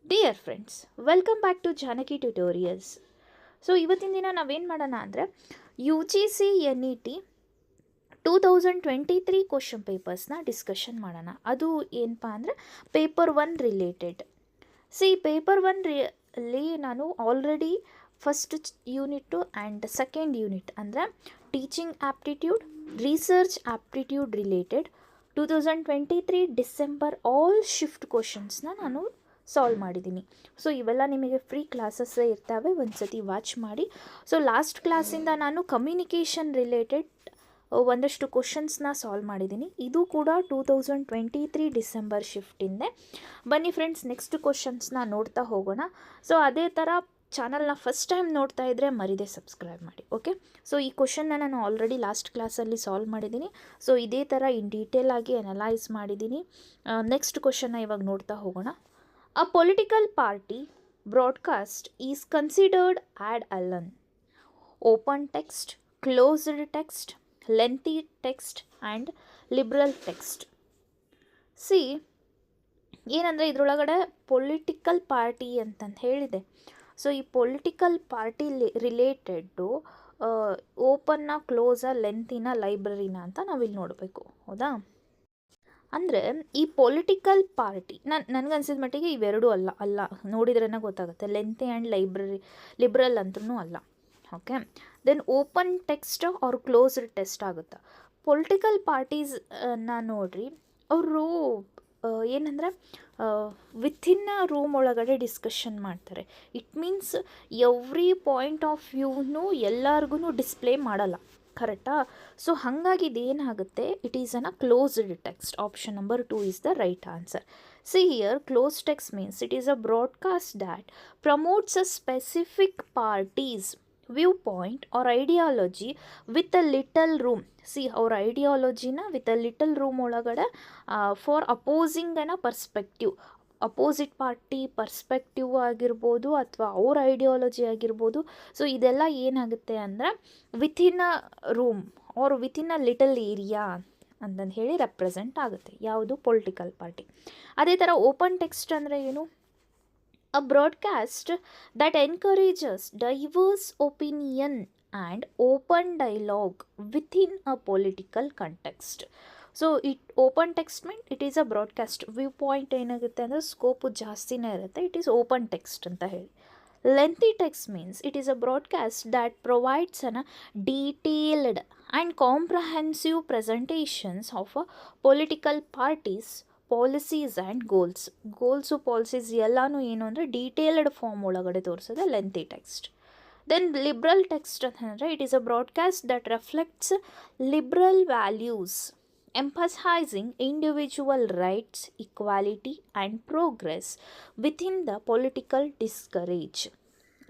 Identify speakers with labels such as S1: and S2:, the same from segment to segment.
S1: Dear friends, welcome back to Janaki tutorials. So ಇವತ್ತಿನ ದಿನ ನಾವೇನು ಮಾಡೋಣ ಅಂದರೆ U G C N E T 2023 question ಪೇಪರ್ಸ್ನ ಡಿಸ್ಕಷನ್ ಮಾಡೋಣ. ಅದು ಏನಪ್ಪ ಅಂದರೆ ಪೇಪರ್ 1 ರಿಲೇಟೆಡ್. ಪೇಪರ್ 1 ಅಲ್ಲಿ ನಾನು already first unit and second unit ಅಂದರೆ teaching aptitude, research aptitude related 2023 December all shift ಕ್ವಶನ್ಸ್ನ ನಾನು ಸಾಲ್ವ್ ಮಾಡಿದ್ದೀನಿ. ಸೊ ಇವೆಲ್ಲ ನಿಮಗೆ ಫ್ರೀ ಕ್ಲಾಸಸ್ಸೇ ಇರ್ತವೆ, ಒಂದು ಸತಿ ವಾಚ್ ಮಾಡಿ. ಸೊ ಲಾಸ್ಟ್ ಕ್ಲಾಸಿಂದ ನಾನು ಕಮ್ಯುನಿಕೇಷನ್ ರಿಲೇಟೆಡ್ ಒಂದಷ್ಟು ಕ್ವಶನ್ಸ್ನ ಸಾಲ್ವ್ ಮಾಡಿದ್ದೀನಿ. ಇದು ಕೂಡ 2023 ಡಿಸೆಂಬರ್ ಶಿಫ್ಟಿಂದೆ. ಬನ್ನಿ ಫ್ರೆಂಡ್ಸ್, ನೆಕ್ಸ್ಟ್ ಕ್ವಶನ್ಸ್ನ ನೋಡ್ತಾ ಹೋಗೋಣ. ಸೊ ಅದೇ ಥರ ಚಾನಲ್ನ ಫಸ್ಟ್ ಟೈಮ್ ನೋಡ್ತಾ ಇದ್ದರೆ ಮರಿದೆ ಸಬ್ಸ್ಕ್ರೈಬ್ ಮಾಡಿ. ಓಕೆ, ಸೊ ಈ ಕ್ವಶನ್ನ ನಾನು ಆಲ್ರೆಡಿ ಲಾಸ್ಟ್ ಕ್ಲಾಸಲ್ಲಿ ಸಾಲ್ವ್ ಮಾಡಿದ್ದೀನಿ. ಸೊ ಇದೇ ಥರ ಇನ್ ಡೀಟೇಲ್ ಆಗಿ ಅನಲೈಸ್ ಮಾಡಿದ್ದೀನಿ. ನೆಕ್ಸ್ಟ್ ಕ್ವಶನ್ನ ಇವಾಗ ನೋಡ್ತಾ ಹೋಗೋಣ. A political party broadcast is considered ad alone. Open text, closed text, lengthy text and liberal text. C ಏನಂದರೆ ಇದರೊಳಗಡೆ ಪೊಲಿಟಿಕಲ್ ಪಾರ್ಟಿ ಅಂತಂದು ಹೇಳಿದೆ. ಸೊ ಈ ಪೊಲಿಟಿಕಲ್ ಪಾರ್ಟಿ ರಿಲೇಟೆಡ್ಡು ಓಪನ್ನ, ಕ್ಲೋಸಾ, ಲೆಂತಿನ, ಲೈಬ್ರರಿನ ಅಂತ ನಾವಿಲ್ಲಿ ನೋಡಬೇಕು. ಹೌದಾ? ಅಂದರೆ ಈ ಪೊಲಿಟಿಕಲ್ ಪಾರ್ಟಿ ನನಗನ್ಸಿದ ಮಟ್ಟಿಗೆ ಇವೆರಡೂ ಅಲ್ಲ ನೋಡಿದ್ರೇ ಗೊತ್ತಾಗುತ್ತೆ. ಲೆಂತಿ ಆ್ಯಂಡ್ ಲಿಬ್ರಲ್ ಅಂತೂ ಅಲ್ಲ. Okay, then open text or closed test ಆಗುತ್ತೆ. ಪೊಲಿಟಿಕಲ್ ಪಾರ್ಟೀಸ್ನ ನೋಡ್ರಿ, ಅವರು ಏನಂದರೆ ವಿತಿನ್ ಅ ರೂಮ್ ಒಳಗಡೆ ಡಿಸ್ಕಷನ್ ಮಾಡ್ತಾರೆ. It means every point of ವ್ಯೂನು ಎಲ್ಲರಿಗೂ ಡಿಸ್ಪ್ಲೇ ಮಾಡಲ್ಲ. ಕರೆಕ್ಟಾ? ಸೊ ಹಾಗಾಗಿ ಇದೇನಾಗುತ್ತೆ, it is an a closed text. Option number 2 is the right answer. See here, closed text means it is a broadcast that promotes a specific party's viewpoint or ideology with a little room. See, our ideologyನ with a little room ಒಳಗಡೆ for opposing a perspective. Opposite party perspective ಆಗಿರ್ಬೋದು ಅಥವಾ ಅವ್ರ ideology ಆಗಿರ್ಬೋದು. So ಇದೆಲ್ಲ ಏನಾಗುತ್ತೆ ಅಂದರೆ within a room or within a little area ಅಂತಂದು ಹೇಳಿ ರೆಪ್ರೆಸೆಂಟ್ ಆಗುತ್ತೆ. ಯಾವುದು? Political party. ಅದೇ ಥರ ಓಪನ್ ಟೆಕ್ಸ್ಟ್ ಅಂದರೆ ಏನು? A broadcast that encourages diverse opinion and open dialogue within a political context. So open text mean it is a broadcast. View point ಏನಾಗುತ್ತೆ ಅಂದರೆ ಸ್ಕೋಪು ಜಾಸ್ತಿನೇ ಇರುತ್ತೆ. ಇಟ್ ಈಸ್ ಓಪನ್ ಟೆಕ್ಸ್ಟ್ ಅಂತ ಹೇಳಿ. Lengthy text means it is a broadcast that provides an detailed and comprehensive presentations of a political parties policies and goals policies ಎಲ್ಲನೂ ಏನು ಅಂದರೆ detailed form ಒಳಗಡೆ ತೋರಿಸೋದೆ lengthy text. Then liberal text ಅಂತಂದರೆ it is a broadcast that reflects liberal values emphasizing individual rights, equality and progress within the political discourse.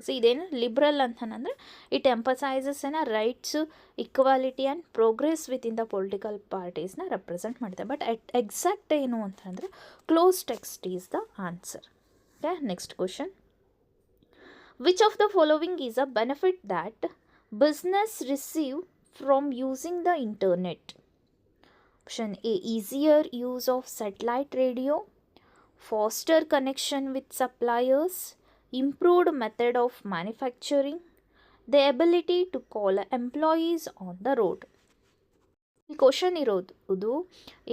S1: So ಇದೇನು liberal ಅಂತಂದರೆ it emphasises rights, equality and progress within the political ಪಾರ್ಟೀಸ್ನ represent ಮಾಡುತ್ತೆ. But exact ಏನು ಅಂತಂದರೆ close text is the answer. Okay, next question. Which of the following is a benefit that business receive from using the internet? Option A, easier use of satellite radio, faster connection with suppliers, improved method of manufacturing, the ability to call employees on the road. ಈ question ಇರೋದು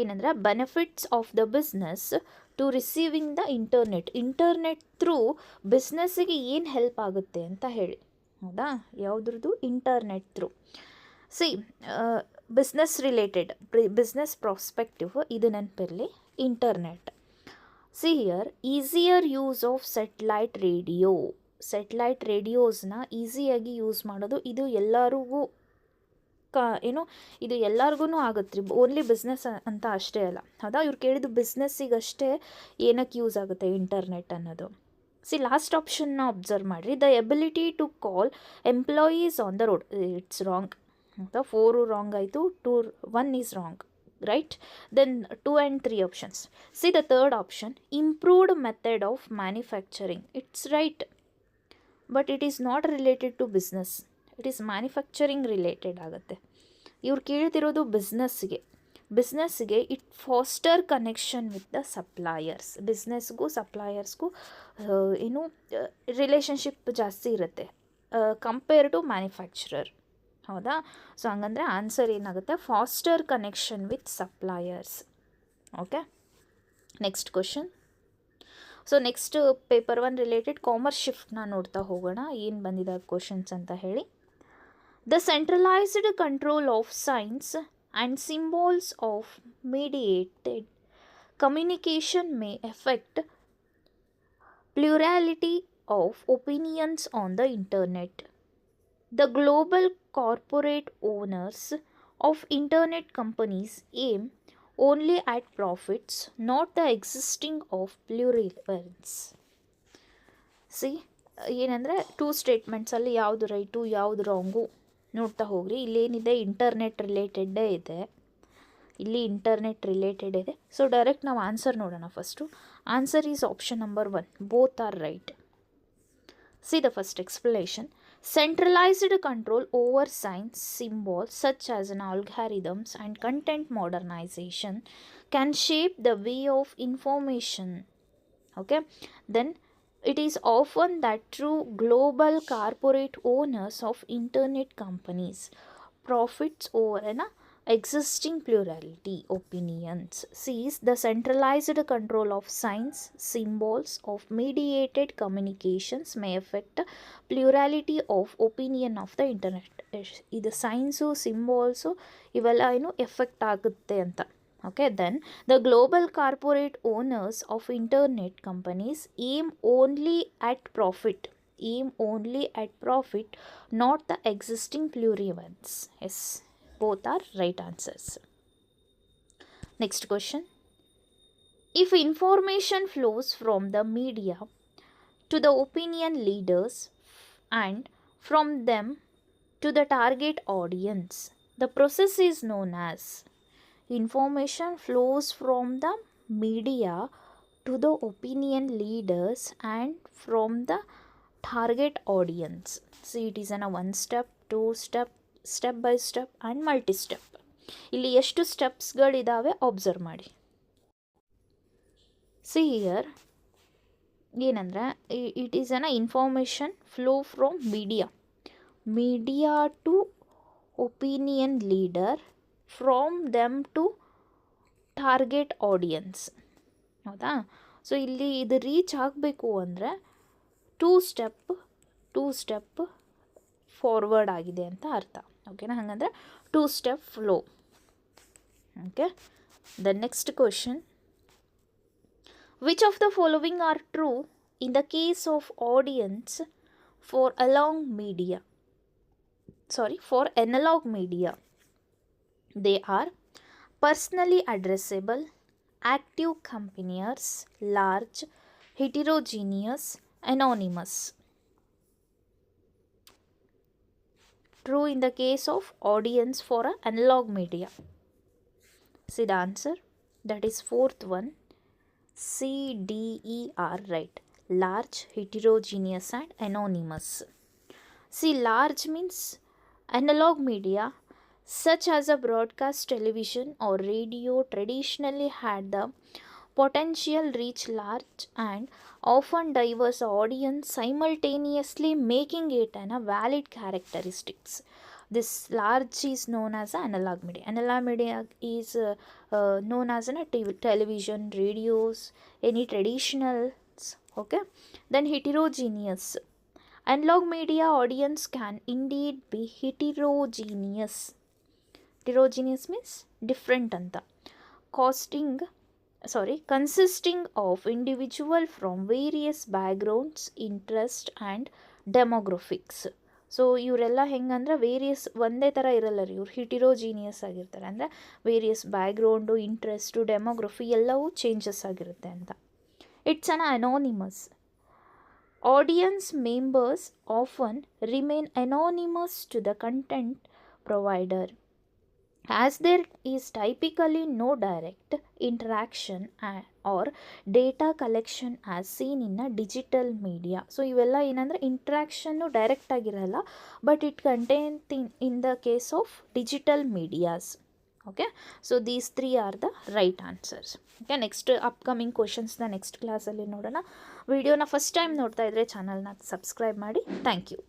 S1: ಏನಂದರೆ benefits of the business to receiving the internet through ಬಿಸ್ನೆಸ್ಸಿಗೆ ಏನು help ಆಗುತ್ತೆ ಅಂತ ಹೇಳಿ. ಹೌದಾ? ಯಾವುದ್ರದ್ದು? Internet through. See business related, business prospective ಇದು ನೆನಪಿರಲಿ. Internet. See here, easier use of satellite ರೇಡಿಯೋಸ್ನ ಈಸಿಯಾಗಿ ಯೂಸ್ ಮಾಡೋದು. ಇದು ಎಲ್ಲರಿಗೂ ಇದು ಎಲ್ಲರಿಗೂ ಆಗುತ್ತೆ ರೀ, ಓನ್ಲಿ ಬಿಸ್ನೆಸ್ ಅಂತ ಅಷ್ಟೇ ಅಲ್ಲ. ಹೌದಾ? ಇವ್ರು ಕೇಳಿದ್ದು ಬಿಸ್ನೆಸ್ಸಿಗಷ್ಟೇ ಏನಕ್ಕೆ ಯೂಸ್ ಆಗುತ್ತೆ ಇಂಟರ್ನೆಟ್ ಅನ್ನೋದು. ಲಾಸ್ಟ್ ಆಪ್ಷನ್ನ ಅಬ್ಸರ್ವ್ ಮಾಡಿರಿ. The ability to call employees on the road. It's wrong. 4 wrong ಆಯಿತು, 1 is wrong, right? Then 2 and 3 options. The third option, improved method of manufacturing. It's right, but it is not related to business. It is manufacturing related ಆಗುತ್ತೆ. ಇವ್ರು ಕೇಳ್ತಿರೋದು ಬಿಸ್ನೆಸ್ಗೆ. ಬಿಸ್ನೆಸ್ಗೆ it faster connection with the suppliers. ಬಿಸ್ನೆಸ್ಗೂ ಸಪ್ಲೈಯರ್ಸ್ಗೂ ಏನು relationship ಜಾಸ್ತಿ ಇರುತ್ತೆ ಕಂಪೇರ್ ಟು ಮ್ಯಾನುಫ್ಯಾಕ್ಚರರ್. ಹೌದಾ? ಸೊ ಹಂಗಂದರೆ ಆನ್ಸರ್ ಏನಾಗುತ್ತೆ, faster connection with suppliers. Okay, next question. So next paper 1 related commerce ಶಿಫ್ಟ್ನ ನೋಡ್ತಾ ಹೋಗೋಣ, ಏನು ಬಂದಿದೆ ಕ್ವಶನ್ಸ್ ಅಂತ ಹೇಳಿ. The centralised control of signs and symbols of mediated communication may affect plurality of opinions on the internet. The global corporate owners of internet companies aim only at profits, not the existing of plurality. C ಏನಂದರೆ 2 ಸ್ಟೇಟ್ಮೆಂಟ್ಸಲ್ಲಿ ಯಾವುದು right ಯಾವುದು wrong ನೋಡ್ತಾ ಹೋಗ್ರಿ. ಇಲ್ಲೇನಿದೆ internet ರಿಲೇಟೆಡ್ಡೇ ಇದೆ, ಇಲ್ಲಿ internet related ಇದೆ. So direct ನಾವು answer ನೋಡೋಣ. First answer is option number 1, both are right. C the first explanation. Centralized control over science symbols such as algorithms and content modernization can shape the way of information. Okay, then it is often that through global corporate owners of internet companies profits over an existing plurality opinions. Sees the centralized control of science symbols of mediated communications may affect plurality of opinion of the internet. ಇದು science ಸಿಂಬಾಲ್ಸು ಇವೆಲ್ಲ ಏನು effect ಆಗುತ್ತೆ ಅಂತ. Okay, then the global corporate owners of internet companies aim only at profit, not the existing pluralities. Yes, both are right answers. Next question. If information flows from the media to the opinion leaders and from them to the target audience, the process is known as. Information flows from the media to the opinion leaders and from the target audience. See, it is a 1 step, 2 step, step by step and multi step. ಇಲ್ಲಿ ಎಷ್ಟು ಸ್ಟೆಪ್ಸ್ಗಳಿದ್ದಾವೆ observe ಮಾಡಿ. See here ಏನಂದರೆ it is an information flow from media to opinion leader, from them to target audience. ಹೌದಾ? So ಇಲ್ಲಿ ಇದು reach ಆಗಬೇಕು ಅಂದರೆ 2 ಸ್ಟೆಪ್ ಫಾರ್ವರ್ಡ್ ಆಗಿದೆ ಅಂತ ಅರ್ಥ. ಓಕೆನಾ? ಹಾಗಂದರೆ 2 step flow. Okay, the next question. Which of the following are true in the case of audience for analog media? They are personally addressable, active campaigners, large, heterogeneous, anonymous. True in the case of audience for an analog media. See the answer, that is 4th one, C, D, E are right. Large, heterogeneous and anonymous. See, large means analog media such as a broadcast television or radio traditionally had the potential reach large and often diverse audience simultaneously, making it a valid characteristics. This large is known as analog media. Analog media is known as television, radios, any traditionals. Okay, then heterogeneous. Analog media audience can indeed be heterogeneous. Heterogeneous means different anta. Consisting of individual from various backgrounds, interests and demographics. So ಇವರೆಲ್ಲ ಹೆಂಗಂದ್ರೆ various ಒಂದೇ ಥರ ಇರಲ್ಲ ರೀ, ಇವ್ರು ಹಿಟಿರೋಜೀನಿಯಸ್ ಆಗಿರ್ತಾರೆ. ಅಂದರೆ various background, interest, demography ಎಲ್ಲವೂ ಚೇಂಜಸ್ ಆಗಿರುತ್ತೆ ಅಂತ. It's an anonymous. Audience members often remain anonymous to the content provider, as there is typically no direct interaction or data collection as seen in a digital media. So ಇವೆಲ್ಲ ಏನಂದರೆ ಇಂಟ್ರಾಕ್ಷನ್ನು direct ಆಗಿರಲ್ಲ, but it contain in the case of digital medias. Okay. So these 3 are the right answers. Okay, next upcoming ಕ್ವಶನ್ಸ್ನ next ಕ್ಲಾಸಲ್ಲಿ ನೋಡೋಣ. ವಿಡಿಯೋನ first time ನೋಡ್ತಾ ಇದ್ದರೆ ಚಾನಲ್ನ ಸಬ್ಸ್ಕ್ರೈಬ್ ಮಾಡಿ. Thank you.